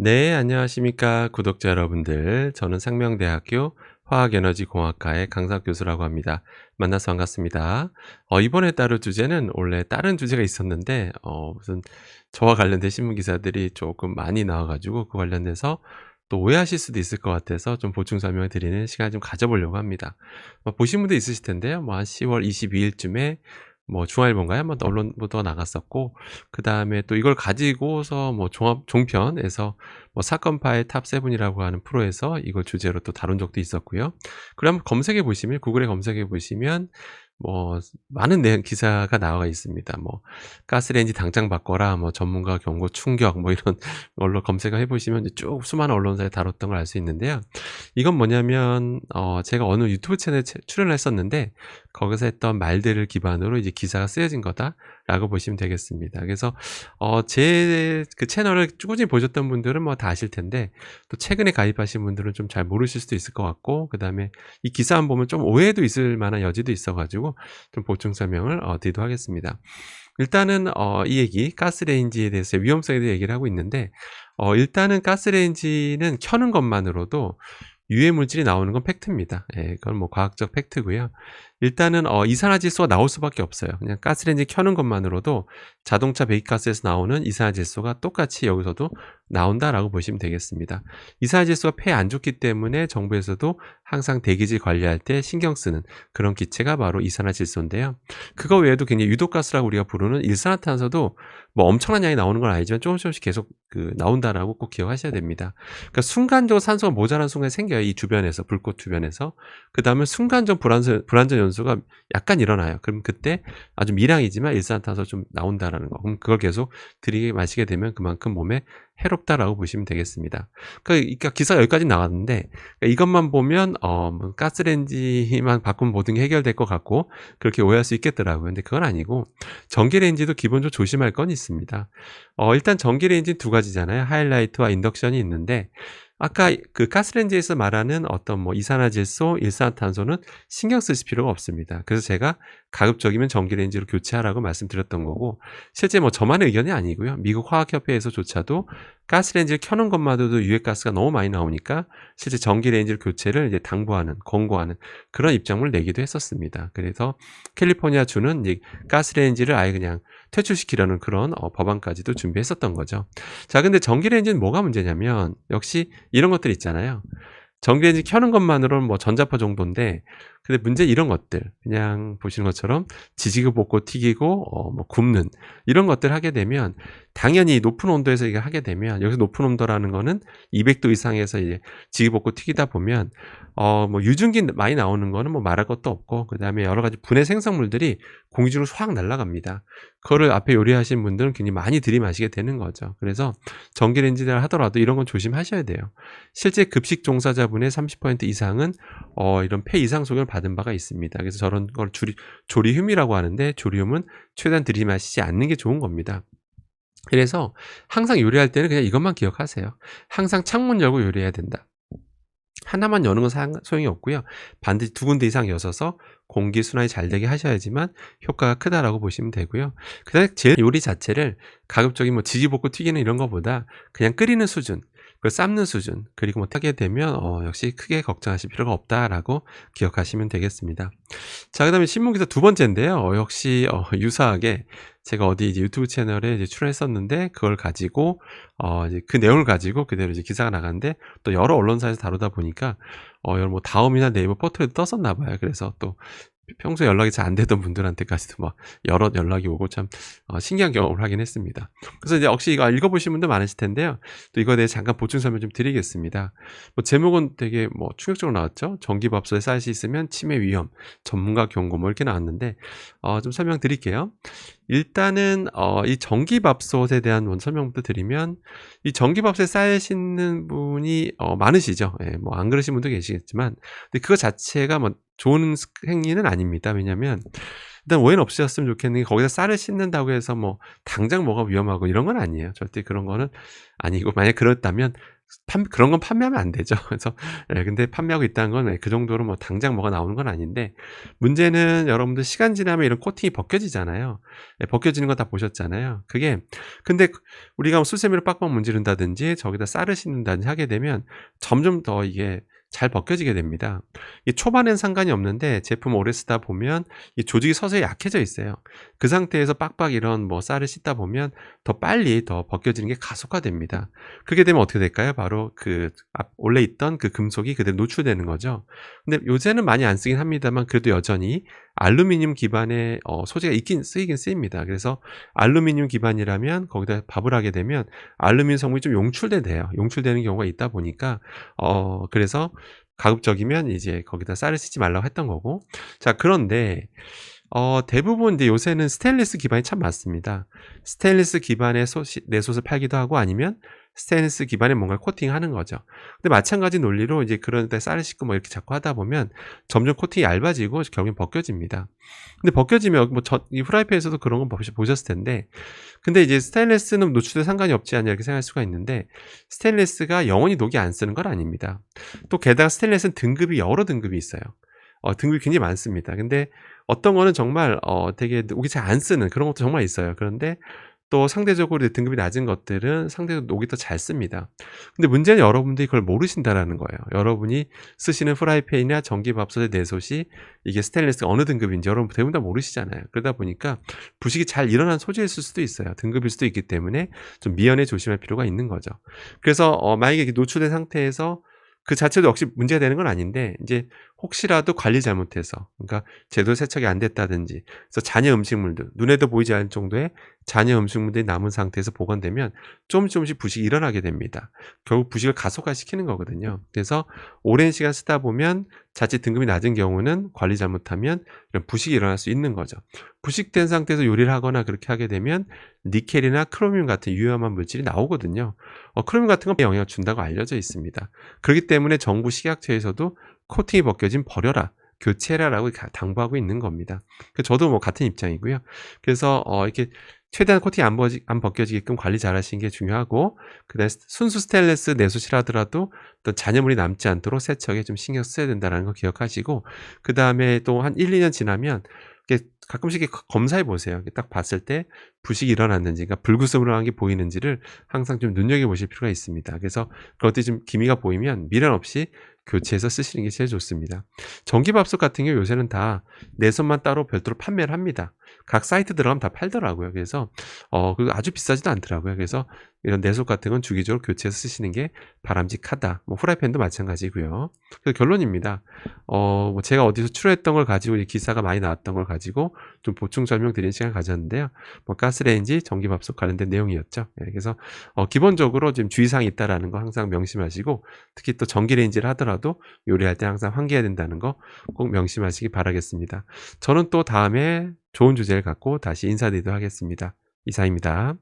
네, 안녕하십니까, 구독자 여러분들. 저는 상명대학교 화학에너지공학과의 강사 교수라고 합니다. 만나서 반갑습니다. 이번에 다룰 주제는 원래 다른 주제가 있었는데, 무슨 저와 관련된 신문 기사들이 조금 많이 나와가지고 그 관련돼서 또 오해하실 수도 있을 것 같아서 좀 보충 설명을 드리는 시간을 좀 가져보려고 합니다. 보신 분도 있으실 텐데요. 뭐 한 10월 22일쯤에 뭐 중앙일보인가요? 한번 언론 보도가 나갔었고, 그 다음에 또 이걸 가지고서 뭐 종편에서 뭐 사건 파일 탑 세븐이라고 하는 프로에서 이걸 주제로 또 다룬 적도 있었고요. 그럼 검색해 보시면, 구글에 검색해 보시면 뭐 많은 내용 기사가 나와 있습니다. 뭐 가스레인지 당장 바꿔라, 뭐 전문가 경고 충격, 뭐 이런 걸로 검색을 해 보시면 이제 쭉 수많은 언론사에 다뤘던 걸 알 수 있는데요. 이건 뭐냐면 제가 어느 유튜브 채널에 출연을 했었는데, 거기서 했던 말들을 기반으로 이제 기사가 쓰여진 거다라고 보시면 되겠습니다. 그래서 제 그 채널을 꾸준히 보셨던 분들은 뭐 다 아실 텐데, 또 최근에 가입하신 분들은 좀 잘 모르실 수도 있을 것 같고, 그다음에 이 기사만 보면 좀 오해도 있을 만한 여지도 있어 가지고 좀 보충 설명을 드리도록 하겠습니다. 일단은 이 얘기 가스레인지에 대해서 위험성에 대해 얘기를 하고 있는데, 일단은 가스레인지는 켜는 것만으로도 유해 물질이 나오는 건 팩트입니다. 예, 그건 뭐 과학적 팩트고요. 일단은 이산화질소가 나올 수밖에 없어요. 그냥 가스레인지 켜는 것만으로도 자동차 배기가스에서 나오는 이산화질소가 똑같이 여기서도 나온다라고 보시면 되겠습니다. 이산화질소가 폐에 안 좋기 때문에 정부에서도 항상 대기질 관리할 때 신경 쓰는 그런 기체가 바로 이산화질소인데요. 그거 외에도 굉장히 유독가스라고 우리가 부르는 일산화탄소도 뭐 엄청난 양이 나오는 건 아니지만 조금씩 계속 나온다라고 꼭 기억하셔야 됩니다. 그러니까 순간적으로 산소가 모자란 순간이 생겨요. 이 주변에서, 불꽃 주변에서. 그다음에 순간적 불완전 연소가 약간 일어나요. 그럼 그때 아주 미량이지만 일산화탄소 좀 나온다라는 거. 그럼 그걸 계속 마시게 되면 그만큼 몸에 해롭다라고 보시면 되겠습니다. 그러니까 기사가 여기까지 나왔는데, 이것만 보면 뭐 가스레인지만 바꾸면 모든 게 해결될 것 같고 그렇게 오해할 수 있겠더라고요. 근데 그건 아니고, 전기레인지도 기본적으로 조심할 건 있습니다. 일단 전기레인지는 두 가지잖아요. 하이라이트와 인덕션이 있는데, 아까 그 가스레인지에서 말하는 어떤 뭐 이산화질소, 일산화탄소는 신경 쓰실 필요가 없습니다. 그래서 제가 가급적이면 전기레인지로 교체하라고 말씀드렸던 거고, 실제 뭐 저만의 의견이 아니고요. 미국 화학협회에서조차도 가스레인지를 켜는 것만으로도 유해가스가 너무 많이 나오니까 실제 전기레인지 교체를 이제 당부하는, 권고하는 그런 입장을 내기도 했었습니다. 그래서 캘리포니아 주는 이제 가스레인지를 아예 그냥 퇴출시키려는 그런 법안까지도 준비했었던 거죠. 자, 근데 전기레인지는 뭐가 문제냐면 역시 이런 것들 있잖아요. 전기레인지 켜는 것만으로는 뭐 전자파 정도인데, 근데 문제 이런 것들, 그냥 보시는 것처럼 지지고 볶고 튀기고 뭐 굽는 이런 것들 하게 되면, 당연히 높은 온도에서 이게 하게 되면, 여기서 높은 온도라는 거는 200도 이상에서 이제 지지고 볶고 튀기다 보면 뭐 유증기 많이 나오는 거는 뭐 말할 것도 없고, 그다음에 여러 가지 분해 생성물들이 공기 중으로 확 날아갑니다. 그거를 앞에 요리하신 분들은 굉장히 많이 들이마시게 되는 거죠. 그래서 전기레인지를 하더라도 이런 건 조심하셔야 돼요. 실제 급식 종사자분의 30% 이상은 이런 폐 이상 소견을 받은 바가 있습니다. 그래서 저런 걸 조리흉이라고 하는데, 조리흉은 최대한 들이마시지 않는 게 좋은 겁니다. 그래서 항상 요리할 때는 그냥 이것만 기억하세요. 항상 창문 열고 요리해야 된다. 하나만 여는 건 소용이 없고요. 반드시 두 군데 이상 여셔서 공기 순환이 잘 되게 하셔야지만 효과가 크다라고 보시면 되고요. 그다음에 제일 요리 자체를 가급적이 뭐 지지 볶고 튀기는 이런 거보다 그냥 끓이는 수준, 그리고 삶는 수준, 그리고 뭐 하게 되면 역시 크게 걱정하실 필요가 없다라고 기억하시면 되겠습니다. 자, 그다음에 신문 기사 두 번째인데요. 역시 유사하게 제가 어디 이제 유튜브 채널에 이제 출연했었는데, 그걸 가지고 이제 그 내용을 가지고 그대로 이제 기사가 나갔는데, 또 여러 언론사에서 다루다 보니까 여러 뭐 다음이나 네이버 포털에도 떴었나 봐요. 그래서 또 평소에 연락이 잘 안 되던 분들한테까지도 막 여러 연락이 오고 참 신기한 경험을 하긴 했습니다. 그래서 이제 혹시 이거 읽어보신 분들 많으실 텐데요. 또 이거에 대해 잠깐 보충 설명 좀 드리겠습니다. 뭐 제목은 되게 뭐 충격적으로 나왔죠. 전기밥솥에 쌀이 있으면 치매 위험, 전문가 경고 뭐 이렇게 나왔는데, 좀 설명드릴게요. 일단은 이 전기밥솥에 대한 설명부터 드리면, 이 전기밥솥에 쌀 씻는 분이 많으시죠. 예, 뭐 안 그러신 분도 계시겠지만, 근데 그거 자체가 뭐 좋은 행위는 아닙니다. 왜냐면 일단 오해는 없으셨으면 좋겠는 게, 거기서 쌀을 씻는다고 해서 뭐 당장 뭐가 위험하고 이런 건 아니에요. 절대 그런 거는 아니고, 만약 그렇다면 판 그런 건 판매하면 안 되죠. 그래서 예 근데 판매하고 있다는 건 예 그 정도로 뭐 당장 뭐가 나오는 건 아닌데 문제는 여러분들 시간 지나면 이런 코팅이 벗겨지잖아요. 예 벗겨지는 거 다 보셨잖아요. 그게 근데 우리가 뭐 수세미로 빡빡 문지른다든지 저기다 쌀을 씻는다든지 하게 되면 점점 더 이게 잘 벗겨지게 됩니다. 이 초반엔 상관이 없는데 제품 오래 쓰다 보면 이 조직이 서서히 약해져 있어요. 그 상태에서 빡빡 이런 뭐 쌀을 씻다 보면 더 빨리 더 벗겨지는 게 가속화됩니다. 그렇게 되면 어떻게 될까요? 바로 그 원래 있던 그 금속이 그대로 노출되는 거죠. 근데 요새는 많이 안 쓰긴 합니다만 그래도 여전히 알루미늄 기반의 소재가 있긴 쓰이긴 쓰입니다. 그래서 알루미늄 기반이라면 거기다 밥을 하게 되면 알루미늄 성분이 좀 용출돼요. 용출되는 경우가 있다 보니까 그래서 가급적이면 이제 거기다 쌀을 쓰지 말라고 했던 거고. 자 그런데 대부분 이제 요새는 스테인리스 기반이 참 많습니다. 스테인리스 기반의 내솥을 팔기도 하고 아니면 스테인리스 기반의 뭔가를 코팅하는 거죠. 근데 마찬가지 논리로 이제 그런 데 쌀을 씻고 뭐 이렇게 자꾸 하다 보면 점점 코팅이 얇아지고 결국엔 벗겨집니다. 근데 벗겨지면 뭐 이 프라이팬에서도 그런 건 보셨을 텐데 근데 이제 스테인리스는 노출돼 상관이 없지 않냐 이렇게 생각할 수가 있는데 스테인리스가 영원히 녹이 안 쓰는 건 아닙니다. 또 게다가 스테인리스는 등급이 여러 등급이 있어요. 등급이 굉장히 많습니다. 근데 어떤 거는 정말 되게 녹이 잘 안 쓰는 그런 것도 정말 있어요. 그런데 또 상대적으로 이제 등급이 낮은 것들은 상대적으로 녹이 더 잘 씁니다. 근데 문제는 여러분들이 그걸 모르신다라는 거예요. 여러분이 쓰시는 프라이팬이나 전기밥솥의 내솥이 이게 스테인리스가 어느 등급인지 여러분 대부분 다 모르시잖아요. 그러다 보니까 부식이 잘 일어난 소재일 수도 있어요. 등급일 수도 있기 때문에 좀 미연에 조심할 필요가 있는 거죠. 그래서 만약에 이게 노출된 상태에서 그 자체도 역시 문제가 되는 건 아닌데 인제 혹시라도 관리 잘못해서 그러니까 제대로 세척이 안 됐다든지 그래서 잔여 음식물들 눈에도 보이지 않을 정도의 잔여 음식물들이 남은 상태에서 보관되면 조금씩 부식이 일어나게 됩니다. 결국 부식을 가속화시키는 거거든요. 그래서 오랜 시간 쓰다 보면 자칫 등급이 낮은 경우는 관리 잘못하면 이런 부식이 일어날 수 있는 거죠. 부식된 상태에서 요리를 하거나 그렇게 하게 되면 니켈이나 크로뮴 같은 위험한 물질이 나오거든요. 크로뮴 같은 건 영향을 준다고 알려져 있습니다. 그렇기 때문에 정부 식약처에서도 "코팅이 벗겨지면 버려라. 교체해라."라고 당부하고 있는 겁니다. 저도 뭐 같은 입장이고요. 그래서 이렇게 최대한 코팅이 안 벗겨지게끔 관리 잘하시는 게 중요하고 그다음에 순수 스테인리스 내솥이라더라도 어떤 잔여물이 남지 않도록 세척에 좀 신경 써야 된다는 거 기억하시고 그다음에 또 한 1-2년 지나면 이렇게 가끔씩 이렇게 검사해 보세요. 딱 봤을 때 부식이 일어났는지 그러니까 불구스름한 게 보이는지를 항상 좀 눈여겨 보실 필요가 있습니다. 그래서 그런 것들이 좀 기미가 보이면 미련 없이 교체해서 쓰시는 게 제일 좋습니다. 전기밥솥 같은 경우 요새는 다 내선만 따로 별도로 판매를 합니다. 각 사이트 들어가면 다 팔더라고요. 그래서 그리고 아주 비싸지도 않더라고요. 그래서 이런 내솥 같은 건 주기적으로 교체해서 쓰시는 게 바람직하다. 뭐 후라이팬도 마찬가지고요. 그래서 결론입니다. 뭐 제가 어디서 추려했던 걸 가지고 기사가 많이 나왔던 걸 가지고 좀 보충 설명드리는 시간을 가졌는데요. 뭐 가스레인지, 전기밥솥 관련된 내용이었죠. 예, 그래서 기본적으로 지금 주의사항이 있다라는 거 항상 명심하시고 특히 또 전기레인지를 하더라도 요리할 때 항상 환기해야 된다는 거 꼭 명심하시기 바라겠습니다. 저는 또 다음에 좋은 주제를 갖고 다시 인사드리도록 하겠습니다. 이상입니다.